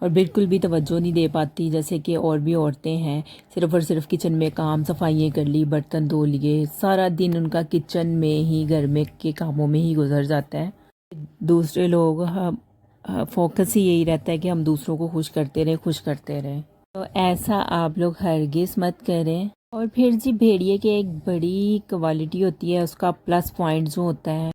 اور بالکل بھی توجہ نہیں دے پاتی جیسے کہ اور بھی عورتیں ہیں، صرف اور صرف کچن میں کام، صفائیاں کر لی، برتن دھو لیے، سارا دن ان کا کچن میں ہی، گھر میں کے کاموں میں ہی گزر جاتا ہے۔ دوسرے لوگ فوکس ہی یہی رہتا ہے کہ ہم دوسروں کو خوش کرتے رہیں۔ تو ایسا آپ لوگ ہرگز مت کریں۔ اور پھر جی بھیڑیے کی ایک بڑی کوالٹی ہوتی ہے، اس کا پلس پوائنٹ جو ہوتا ہے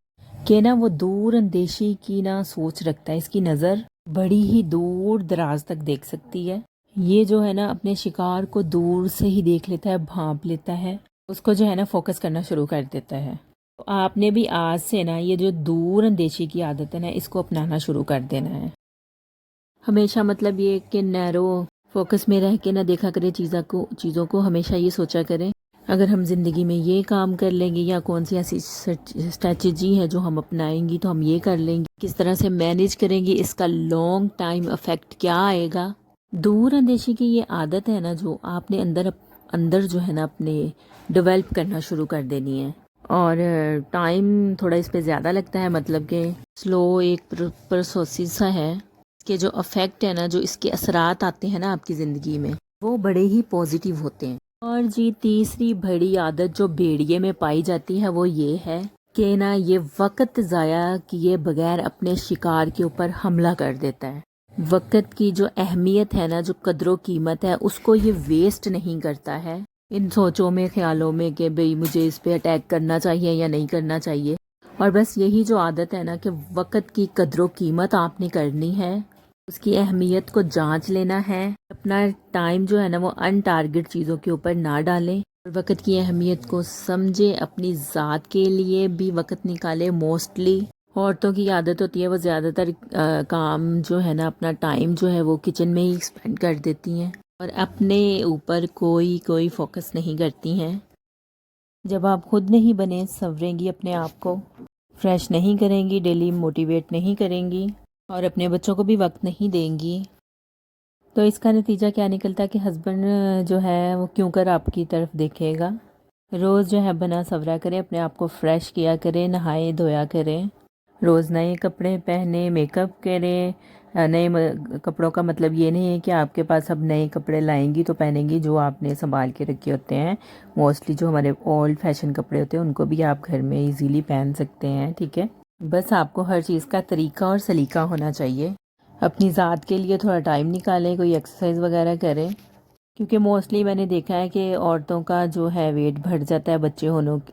کہ نا وہ دور اندیشی کی نا سوچ رکھتا ہے، اس کی نظر بڑی ہی دور دراز تک دیکھ سکتی ہے۔ یہ جو ہے نا اپنے شکار کو دور سے ہی دیکھ لیتا ہے، بھانپ لیتا ہے، اس کو جو ہے نا فوکس کرنا شروع کر دیتا ہے۔ تو آپ نے بھی آج سے نا یہ جو دور اندیشی کی عادت ہے نا، اس کو اپنانا شروع کر دینا ہے۔ ہمیشہ مطلب یہ کہ نیرو فوکس میں رہ کے نہ دیکھا کرے چیزوں کو ہمیشہ یہ سوچا کریں اگر ہم زندگی میں یہ کام کر لیں گے یا کون سی ایسی اسٹریٹجی ہے جو ہم اپنائیں گی تو ہم یہ کر لیں گے، کس طرح سے مینیج کریں گے، اس کا لانگ ٹائم افیکٹ کیا آئے گا۔ دور اندیشی کی یہ عادت ہے نا جو آپ نے اندر جو ہے نا اپنے ڈیولپ کرنا شروع کر دینی ہے، اور ٹائم تھوڑا اس پہ زیادہ لگتا ہے، مطلب کہ سلو ایک پروسیس سا ہے کہ جو افیکٹ ہے نا، جو اس کے اثرات آتے ہیں نا آپ کی زندگی میں، وہ بڑے ہی پازیٹیو ہوتے ہیں۔ اور جی تیسری بڑی عادت جو بھیڑیے میں پائی جاتی ہے وہ یہ ہے کہ نا یہ وقت ضائع کیے بغیر اپنے شکار کے اوپر حملہ کر دیتا ہے۔ وقت کی جو اہمیت ہے نا، جو قدر و قیمت ہے، اس کو یہ ویسٹ نہیں کرتا ہے ان سوچوں میں، خیالوں میں کہ بھئی مجھے اس پہ اٹیک کرنا چاہیے یا نہیں کرنا چاہیے۔ اور بس یہی جو عادت ہے نا کہ وقت کی قدر و قیمت آپ نے کرنی ہے، اس کی اہمیت کو جانچ لینا ہے، اپنا ٹائم جو ہے نا وہ ان ٹارگٹ چیزوں کے اوپر نہ ڈالیں، اور وقت کی اہمیت کو سمجھے، اپنی ذات کے لیے بھی وقت نکالے۔ موسٹلی عورتوں کی عادت ہوتی ہے وہ زیادہ تر کام جو ہے نا، اپنا ٹائم جو ہے وہ کچن میں ہی اسپینڈ کر دیتی ہیں اور اپنے اوپر کوئی فوکس نہیں کرتی ہیں۔ جب آپ خود نہیں بنے سنوریں گی، اپنے آپ کو فریش نہیں کریں گی، ڈیلی موٹیویٹ نہیں کریں گی اور اپنے بچوں کو بھی وقت نہیں دیں گی، تو اس کا نتیجہ کیا نکلتا ہے کہ ہسبینڈ جو ہے وہ کیوں کر آپ کی طرف دیکھے گا۔ روز جو ہے بنا سورا کرے، اپنے آپ کو فریش کیا کرے، نہائے دھویا کرے، روز نئے کپڑے پہنے، میک اپ کرے۔ نئے کپڑوں کا مطلب یہ نہیں ہے کہ آپ کے پاس اب نئے کپڑے لائیں گی تو پہنیں گی، جو آپ نے سنبھال کے رکھے ہوتے ہیں، موسٹلی جو ہمارے اولڈ فیشن کپڑے ہوتے ہیں ان کو بھی آپ گھر میں ایزیلی پہن سکتے ہیں، ٹھیک ہے۔ بس آپ کو ہر چیز کا طریقہ اور سلیقہ ہونا چاہیے۔ اپنی ذات کے لیے تھوڑا ٹائم نکالیں، کوئی ایکسرسائز وغیرہ کریں، کیونکہ موسٹلی میں نے دیکھا ہے کہ عورتوں کا جو ہے ویٹ بڑھ جاتا ہے بچے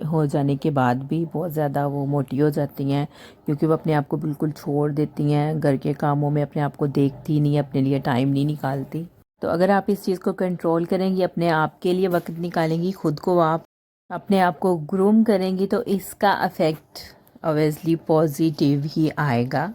ہو جانے کے بعد بھی، بہت زیادہ وہ موٹی ہو جاتی ہیں، کیونکہ وہ اپنے آپ کو بالکل چھوڑ دیتی ہیں، گھر کے کاموں میں اپنے آپ کو دیکھتی نہیں، اپنے لیے ٹائم نہیں نکالتی۔ تو اگر آپ اس چیز کو کنٹرول کریں گی، اپنے آپ کے لیے وقت نکالیں گی، خود کو آپ اپنے آپ کو گروم کریں گی، تو اس کا افیکٹ اویسلی پازیٹیو ہی آئے گا۔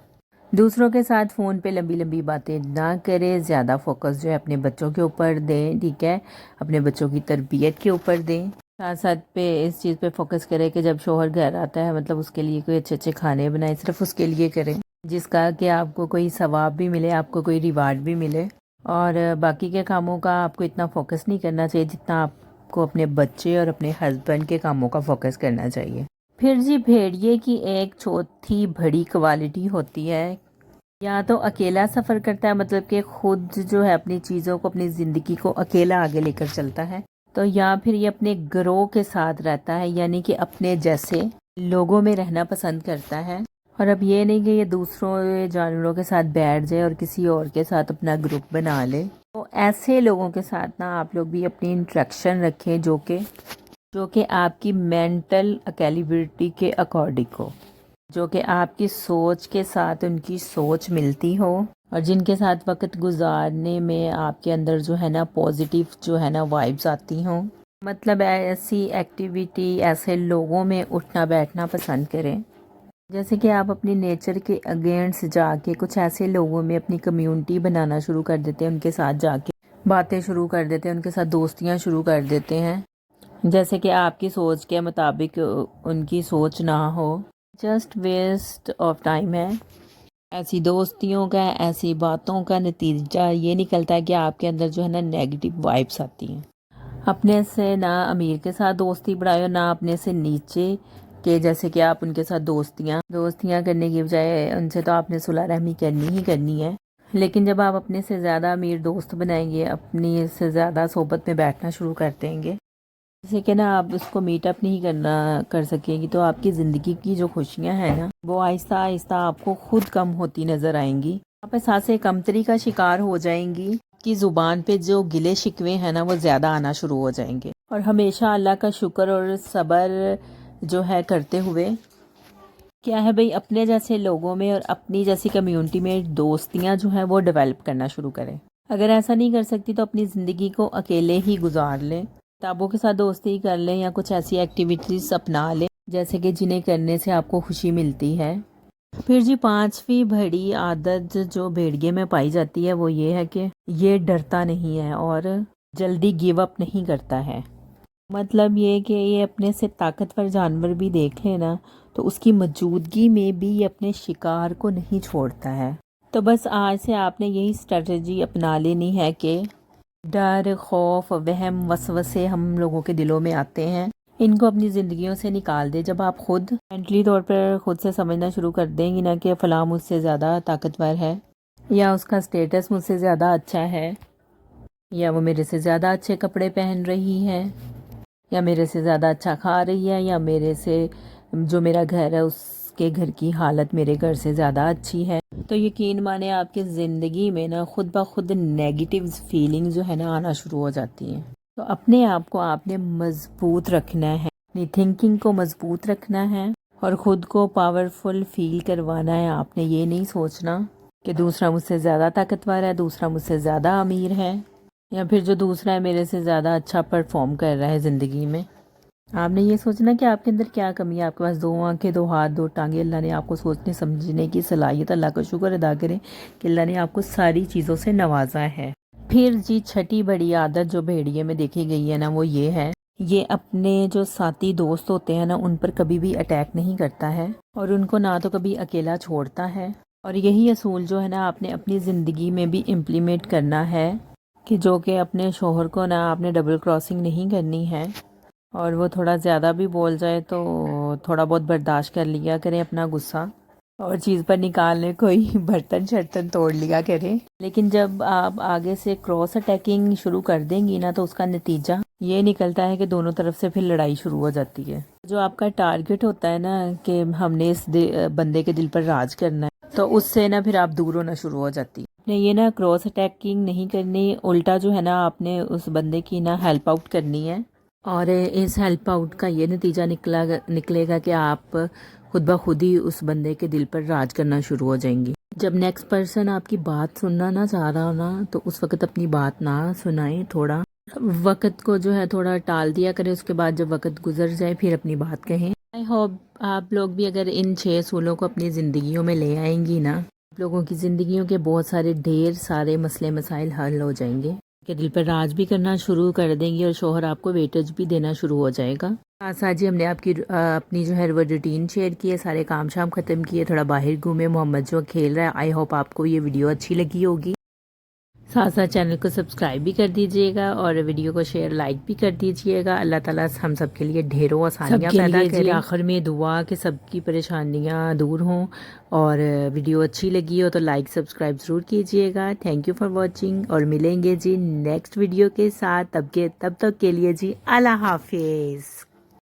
دوسروں کے ساتھ فون پہ لمبی لمبی باتیں نہ کریں، زیادہ فوکس جو ہے اپنے بچوں کے اوپر دیں، ٹھیک ہے، اپنے بچوں کی تربیت کے اوپر دیں۔ ساتھ ساتھ پہ اس چیز پہ فوکس کریں کہ جب شوہر گھر آتا ہے مطلب اس کے لیے کوئی اچھے اچھے کھانے بنائیں، صرف اس کے لیے کریں جس کا کہ آپ کو کوئی ثواب بھی ملے، آپ کو کوئی ریوارڈ بھی ملے، اور باقی کے کاموں کا آپ کو اتنا فوکس نہیں کرنا چاہیے جتنا آپ کو اپنے بچے اور اپنے ہسبینڈ کے کاموں کا فوکس کرنا چاہیے۔ پھر جی بھیڑیے کی ایک چوتھی بڑی کوالٹی ہوتی ہے، یا تو اکیلا سفر کرتا ہے، مطلب کہ خود جو ہے اپنی چیزوں کو، اپنی زندگی کو اکیلا آگے لے کر چلتا ہے، تو یا پھر یہ اپنے گروہ کے ساتھ رہتا ہے، یعنی کہ اپنے جیسے لوگوں میں رہنا پسند کرتا ہے۔ اور اب یہ نہیں کہ یہ دوسروں جانوروں کے ساتھ بیٹھ جائے اور کسی اور کے ساتھ اپنا گروپ بنا لے، تو ایسے لوگوں کے ساتھ نا آپ لوگ بھی اپنی انٹریکشن رکھیں جو کہ آپ کی مینٹل اکیلیبلٹی کے اکارڈنگ ہو، جو کہ آپ کی سوچ کے ساتھ ان کی سوچ ملتی ہو، اور جن کے ساتھ وقت گزارنے میں آپ کے اندر جو ہے نا پازیٹیو جو ہے نا وائبز آتی ہوں۔ مطلب ایسی ایکٹیویٹی، ایسے لوگوں میں اٹھنا بیٹھنا پسند کریں، جیسے کہ آپ اپنی نیچر کے اگینسٹ جا کے کچھ ایسے لوگوں میں اپنی کمیونٹی بنانا شروع کر دیتے ہیں، ان کے ساتھ جا کے باتیں شروع کر دیتے ہیں، ان کے ساتھ دوستیاں شروع کر دیتے ہیں، جیسے کہ آپ کی سوچ کے مطابق ان کی سوچ نہ ہو، جسٹ ویسٹ آف ٹائم ہے۔ ایسی دوستیوں کا، ایسی باتوں کا نتیجہ یہ نکلتا ہے کہ آپ کے اندر جو ہے نا نیگیٹو وائبس آتی ہیں۔ اپنے سے نہ امیر کے ساتھ دوستی بڑھائے، نہ اپنے سے نیچے کہ جیسے کہ آپ ان کے ساتھ دوستیاں کرنے کی بجائے ان سے تو آپ نے صلح رحمی کرنی ہی کرنی ہے، لیکن جب آپ اپنے سے زیادہ امیر دوست بنائیں گے، اپنی سے زیادہ صحبت میں بیٹھنا شروع کر دیں گے، جیسے کہ نا آپ اس کو میٹ اپ نہیں کر سکیں گی، تو آپ کی زندگی کی جو خوشیاں ہیں نا وہ آہستہ آہستہ آپ کو خود کم ہوتی نظر آئیں گی. آپ احساس کمتری کا شکار ہو جائیں گی کہ زبان پہ جو گلے شکوے ہیں نا وہ زیادہ آنا شروع ہو جائیں گے. اور ہمیشہ اللہ کا شکر اور صبر جو ہے کرتے ہوئے کیا ہے بھئی اپنے جیسے لوگوں میں اور اپنی جیسی کمیونٹی میں دوستیاں جو ہیں وہ ڈیولپ کرنا شروع کریں. اگر ایسا نہیں کر سکتی تو اپنی زندگی کو اکیلے ہی گزار لیں، کتابوں کے ساتھ دوستی کر لیں یا کچھ ایسی ایکٹیویٹیز اپنا لیں جیسے کہ جنہیں کرنے سے آپ کو خوشی ملتی ہے. پھر جی 5ویں بڑی عادت جو بھیڑیے میں پائی جاتی ہے وہ یہ ہے کہ یہ ڈرتا نہیں ہے اور جلدی گیو اپ نہیں کرتا ہے. مطلب یہ کہ یہ اپنے سے طاقتور جانور بھی دیکھ لے نا تو اس کی موجودگی میں بھی یہ اپنے شکار کو نہیں چھوڑتا ہے. تو بس آج سے آپ نے یہی اسٹریٹجی اپنا لینی ہے کہ ڈر، خوف، وہم، وسوسے ہم لوگوں کے دلوں میں آتے ہیں، ان کو اپنی زندگیوں سے نکال دے. جب آپ خود مینٹلی طور پر خود سے سمجھنا شروع کر دیں گی نا کہ فلاں مجھ سے زیادہ طاقتور ہے، یا اس کا اسٹیٹس مجھ سے زیادہ اچھا ہے، یا وہ میرے سے زیادہ اچھے کپڑے پہن رہی ہے، یا میرے سے زیادہ اچھا کھا رہی ہے، یا میرے سے جو میرا گھر ہے اس کے گھر کی حالت میرے گھر سے زیادہ اچھی ہے، تو یقین مانے آپ کی زندگی میں نا خود بخود نیگیٹو فیلنگ جو ہے نا آنا شروع ہو جاتی ہیں. تو اپنے آپ کو آپ نے مضبوط رکھنا ہے، اپنی تھنکنگ کو مضبوط رکھنا ہے اور خود کو پاورفل فیل کروانا ہے. آپ نے یہ نہیں سوچنا کہ دوسرا مجھ سے زیادہ طاقتور ہے، دوسرا مجھ سے زیادہ امیر ہے، یا پھر جو دوسرا ہے میرے سے زیادہ اچھا پرفارم کر رہا ہے زندگی میں. آپ نے یہ سوچنا کہ آپ کے اندر کیا کمی ہے. آپ کے پاس 2 آنکھیں، 2 ہاتھ، 2 ٹانگیں، اللہ نے آپ کو سوچنے سمجھنے کی صلاحیت. اللہ کا شکر ادا کریں کہ اللہ نے آپ کو ساری چیزوں سے نوازا ہے. پھر جی 6ٹھی بڑی عادت جو بھیڑیے میں دیکھی گئی ہے نا وہ یہ ہے، یہ اپنے جو ساتھی دوست ہوتے ہیں نا ان پر کبھی بھی اٹیک نہیں کرتا ہے اور ان کو نہ تو کبھی اکیلا چھوڑتا ہے. اور یہی اصول جو ہے نا آپ نے اپنی زندگی میں بھی امپلیمنٹ کرنا ہے کہ جو کہ اپنے شوہر کو نا آپ نے ڈبل کراسنگ نہیں کرنی ہے، اور وہ تھوڑا زیادہ بھی بول جائے تو تھوڑا بہت برداشت کر لیا کریں اپنا غصہ، اور چیز پر نکالنے کوئی برتن شرتن توڑ لیا کریں. لیکن جب آپ آگے سے کراس اٹیکنگ شروع کر دیں گی نا تو اس کا نتیجہ یہ نکلتا ہے کہ دونوں طرف سے پھر لڑائی شروع ہو جاتی ہے. جو آپ کا ٹارگٹ ہوتا ہے نا کہ ہم نے اس بندے کے دل پر راج کرنا ہے، تو اس سے نا پھر آپ دور ہونا شروع ہو جاتی ہے. آپ نے یہ نا کراس اٹیکنگ نہیں کرنی، الٹا جو ہے نا آپ نے اس بندے کی نا ہیلپ آؤٹ کرنی ہے، اور اس ہیلپ آؤٹ کا یہ نتیجہ نکلے گا کہ آپ خود بخود ہی اس بندے کے دل پر راج کرنا شروع ہو جائیں گی. جب نیکسٹ پرسن آپ کی بات سننا نہ چاہ رہا ہو نا تو اس وقت اپنی بات نہ سنائیں، تھوڑا وقت کو جو ہے تھوڑا ٹال دیا کریں. اس کے بعد جب وقت گزر جائے پھر اپنی بات کہیں. آئی ہوپ آپ لوگ بھی اگر ان 6 اصولوں کو اپنی زندگیوں میں لے آئیں گی نا، آپ لوگوں کی زندگیوں کے بہت سارے ڈھیر سارے مسئلے مسائل حل ہو جائیں گے، کہ دل پر راج بھی کرنا شروع کر دیں گی اور شوہر آپ کو ویٹیج بھی دینا شروع ہو جائے گا. ساتھ جی ہم نے آپ کی اپنی جو ہے وہ روٹین شیئر کی ہے، سارے کام شام ختم کیے، تھوڑا باہر گھومے، محمد جو کھیل رہا ہے. آئی ہوپ آپ کو یہ ویڈیو اچھی لگی ہوگی. ساتھ ساتھ چینل کو سبسکرائب بھی کر دیجئے گا اور ویڈیو کو شیئر لائک بھی کر دیجئے گا. اللہ تعالیٰ ہم سب کے لیے ڈھیروں آسانیاں پیدا کریں. آخر میں دعا کہ سب کی پریشانیاں دور ہوں، اور ویڈیو اچھی لگی ہو تو لائک سبسکرائب ضرور کیجئے گا. تھینک یو فار واچنگ، اور ملیں گے جی نیکسٹ ویڈیو کے ساتھ. تب تک کے لیے جی اللہ حافظ.